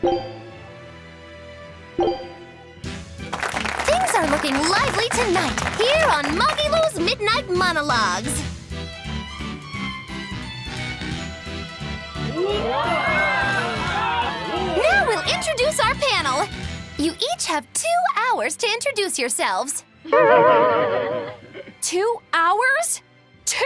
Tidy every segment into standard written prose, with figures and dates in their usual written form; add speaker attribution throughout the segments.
Speaker 1: Things are looking lively tonight, here on Magilu's Midnight Monologues. Now we'll introduce our panel. You each have 2 hours to introduce yourselves.
Speaker 2: 2 hours? 2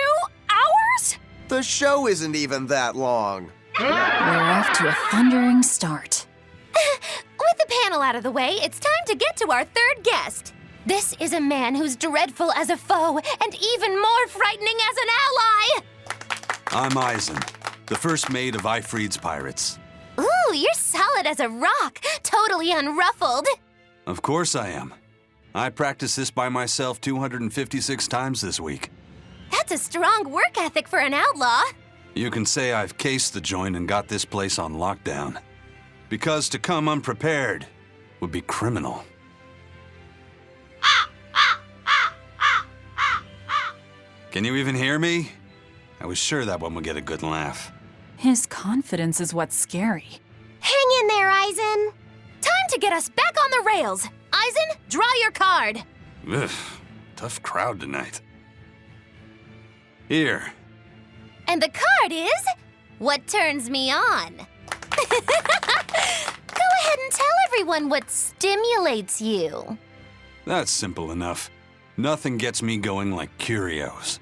Speaker 2: hours?
Speaker 3: The show isn't even that long.
Speaker 2: We're off to a thundering start.
Speaker 1: With the panel out of the way, it's time to get to our 3rd guest. This is a man who's dreadful as a foe and even more frightening as an ally.
Speaker 4: I'm Eisen, the first mate of Ifreed's pirates.
Speaker 1: Ooh, you're solid as a rock, totally unruffled.
Speaker 4: Of course I am. I practiced this by myself 256 times this week.
Speaker 1: That's a strong work ethic for an outlaw.
Speaker 4: You can say I've cased the joint and got this place on lockdown. Because to come unprepared would be criminal. Can you even hear me? I was sure that one would get a good laugh.
Speaker 2: His confidence is what's scary.
Speaker 1: Hang in there, Eisen. Time to get us back on the rails. Eisen, draw your card.
Speaker 4: Ugh, tough crowd tonight. Here.
Speaker 1: And the card is what turns me on. Go ahead and tell everyone what stimulates you.
Speaker 4: That's simple enough. Nothing gets me going like curios.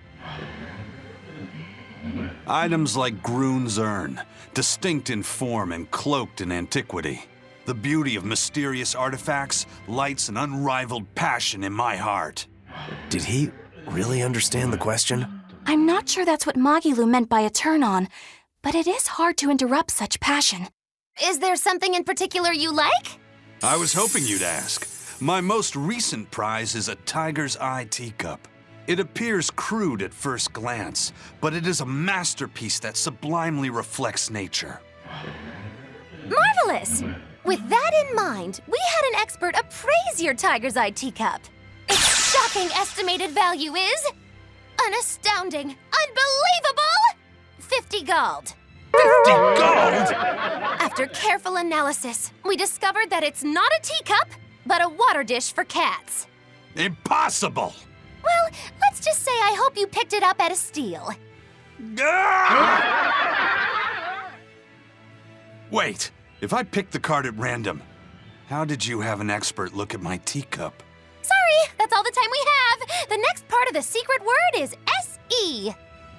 Speaker 4: Items like Groon's urn, distinct in form and cloaked in antiquity. The beauty of mysterious artifacts lights an unrivaled passion in my heart.
Speaker 3: Did he really understand the question?
Speaker 5: I'm not sure that's what Magilu meant by a turn-on, but it is hard to interrupt such passion.
Speaker 1: Is there something in particular you like?
Speaker 4: I was hoping you'd ask. My most recent prize is a tiger's eye teacup. It appears crude at first glance, but it is a masterpiece that sublimely reflects nature.
Speaker 1: Marvelous! With that in mind, we had an expert appraise your tiger's eye teacup. Its shocking estimated value is an astounding, unbelievable 50 gold.
Speaker 4: 50 gold?
Speaker 1: After careful analysis, we discovered that it's not a teacup, but a water dish for cats.
Speaker 4: Impossible!
Speaker 1: Well, let's just say I hope you picked it up at a steal.
Speaker 4: Wait, if I picked the card at random, how did you have an expert look at my teacup?
Speaker 1: Sorry, that's all the time we have. The next part of the secret word is S-E.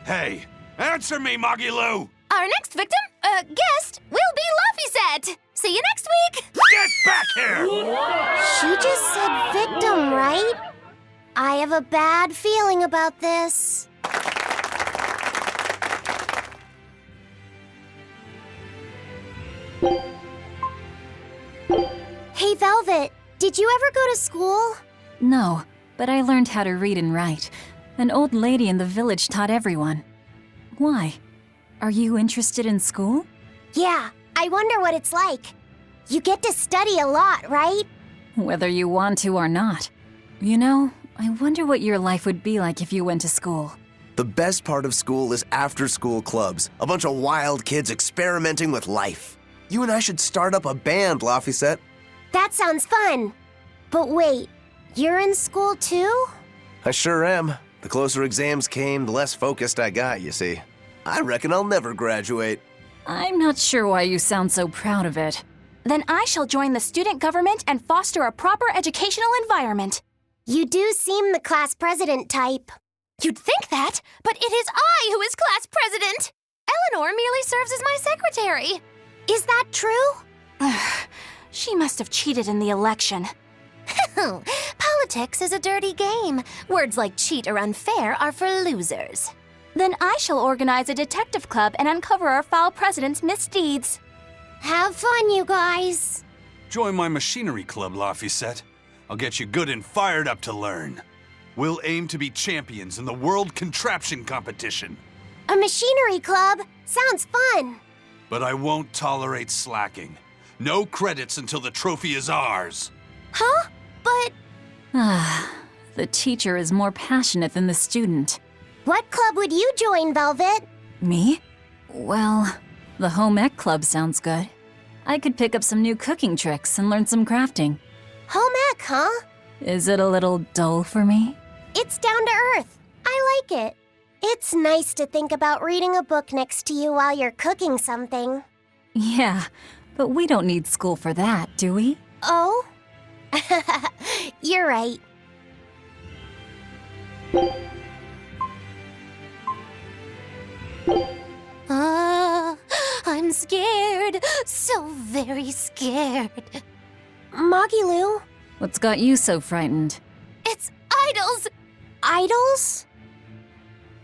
Speaker 4: Hey, answer me, Magilu!
Speaker 1: Our next guest, will be Laffyset. See you next week.
Speaker 4: Get back here!
Speaker 1: She just said victim, right? I have a bad feeling about this. Hey, Velvet, did you ever go to school?
Speaker 2: No, but I learned how to read and write. An old lady in the village taught everyone. Why? Are you interested in school?
Speaker 1: Yeah, I wonder what it's like. You get to study a lot, right?
Speaker 2: Whether you want to or not. You know, I wonder what your life would be like if you went to school.
Speaker 3: The best part of school is after-school clubs. A bunch of wild kids experimenting with life. You and I should start up a band, Laffyset.
Speaker 1: That sounds fun. But wait, you're in school too?
Speaker 3: I sure am. The closer exams came, the less focused I got, you see. I reckon I'll never graduate.
Speaker 2: I'm not sure why you sound so proud of it.
Speaker 5: Then I shall join the student government and foster a proper educational environment.
Speaker 1: You do seem the class president type. You'd think that, but it is I who is class president. Eleanor merely serves as my secretary. Is that true?
Speaker 5: She must have cheated in the election.
Speaker 1: Politics is a dirty game. Words like cheat or unfair are for losers.
Speaker 5: Then I shall organize a detective club and uncover our foul president's misdeeds.
Speaker 1: Have fun, you guys.
Speaker 4: Join my machinery club, Laffyset. I'll get you good and fired up to learn. We'll aim to be champions in the World Contraption Competition.
Speaker 1: A machinery club? Sounds fun.
Speaker 4: But I won't tolerate slacking. No credits until the trophy is ours.
Speaker 1: Huh? But
Speaker 2: The teacher is more passionate than the student.
Speaker 1: what club would you join, Velvet?
Speaker 2: Me? Well, the home ec club sounds good. I could pick up some new cooking tricks and learn some crafting.
Speaker 6: Home ec, huh?
Speaker 2: Is it a little dull for me?
Speaker 6: It's down to earth. I like it. It's nice to think about reading a book next to you while you're cooking something.
Speaker 2: Yeah, but we don't need school for that, do we?
Speaker 6: Oh? You're right.
Speaker 1: I'm scared. So very scared.
Speaker 6: Magilu?
Speaker 2: What's got you so frightened?
Speaker 1: It's idols!
Speaker 6: Idols?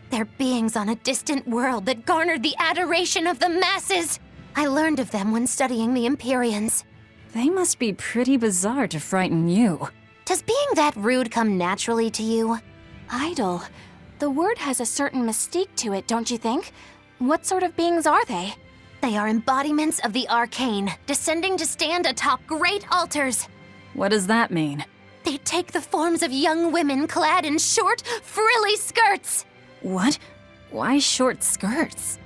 Speaker 1: They're beings on a distant world that garnered the adoration of the masses. I learned of them when studying the Empyreans.
Speaker 2: They must be pretty bizarre to frighten you.
Speaker 1: Does being that rude come naturally to you?
Speaker 5: Idol. The word has a certain mystique to it, don't you think? What sort of beings are they?
Speaker 1: They are embodiments of the arcane, descending to stand atop great altars.
Speaker 2: What does that mean?
Speaker 1: They take the forms of young women clad in short, frilly skirts.
Speaker 2: What? Why short skirts?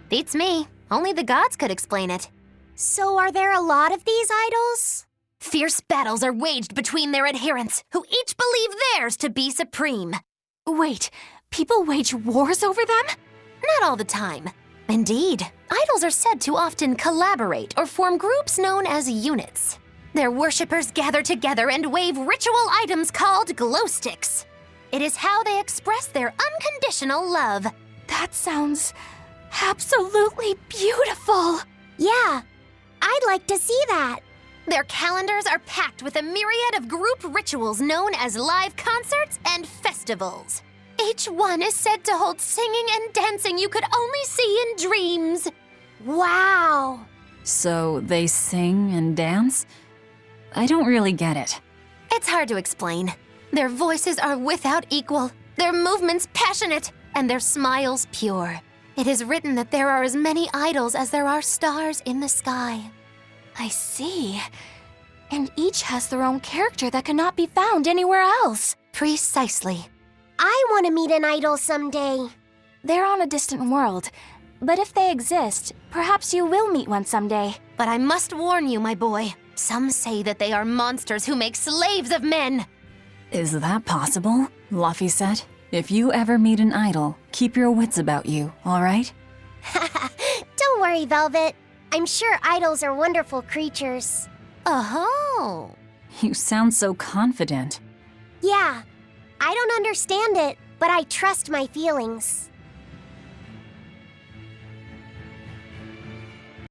Speaker 1: Beats me. Only the gods could explain it.
Speaker 6: So are there a lot of these idols?
Speaker 1: Fierce battles are waged between their adherents, who each believe theirs to be supreme.
Speaker 5: Wait, people wage wars over them?
Speaker 1: Not all the time. Indeed, idols are said to often collaborate or form groups known as units. Their worshippers gather together and wave ritual items called glow sticks. It is how they express their unconditional love.
Speaker 5: That sounds absolutely beautiful.
Speaker 6: Yeah, I'd like to see that.
Speaker 1: Their calendars are packed with a myriad of group rituals known as live concerts and festivals. Each one is said to hold singing and dancing you could only see in dreams.
Speaker 6: Wow.
Speaker 2: So they sing and dance? I don't really get it.
Speaker 1: It's hard to explain. Their voices are without equal, their movements passionate, and their smiles pure. It is written that there are as many idols as there are stars in the sky.
Speaker 5: I see. And each has their own character that cannot be found anywhere else.
Speaker 1: Precisely.
Speaker 6: I want to meet an idol someday.
Speaker 5: They're on a distant world, but if they exist, perhaps you will meet one someday.
Speaker 1: But I must warn you, my boy. Some say that they are monsters who make slaves of men.
Speaker 2: Is that possible? Laphicet, if you ever meet an idol, keep your wits about you, all right?
Speaker 6: Don't worry, Velvet. I'm sure idols are wonderful creatures.
Speaker 1: Oh.
Speaker 2: You sound so confident.
Speaker 6: Yeah, I don't understand it, but I trust my feelings.